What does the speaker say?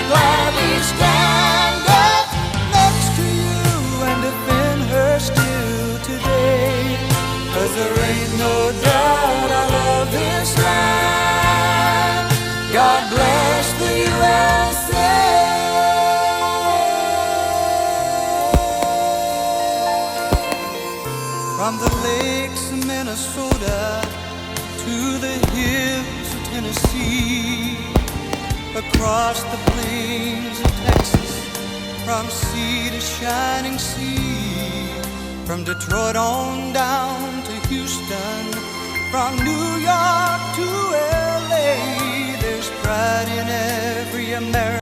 gladly stand up next to you and defend her still today. 'Cause there ain't no doubt I love this land. God bless the USA. From the lakes of Minnesota to the hills of Tennessee, across the plains of Texas, from sea to shining sea, from Detroit on down to Houston, from New York to LA, there's pride in every American.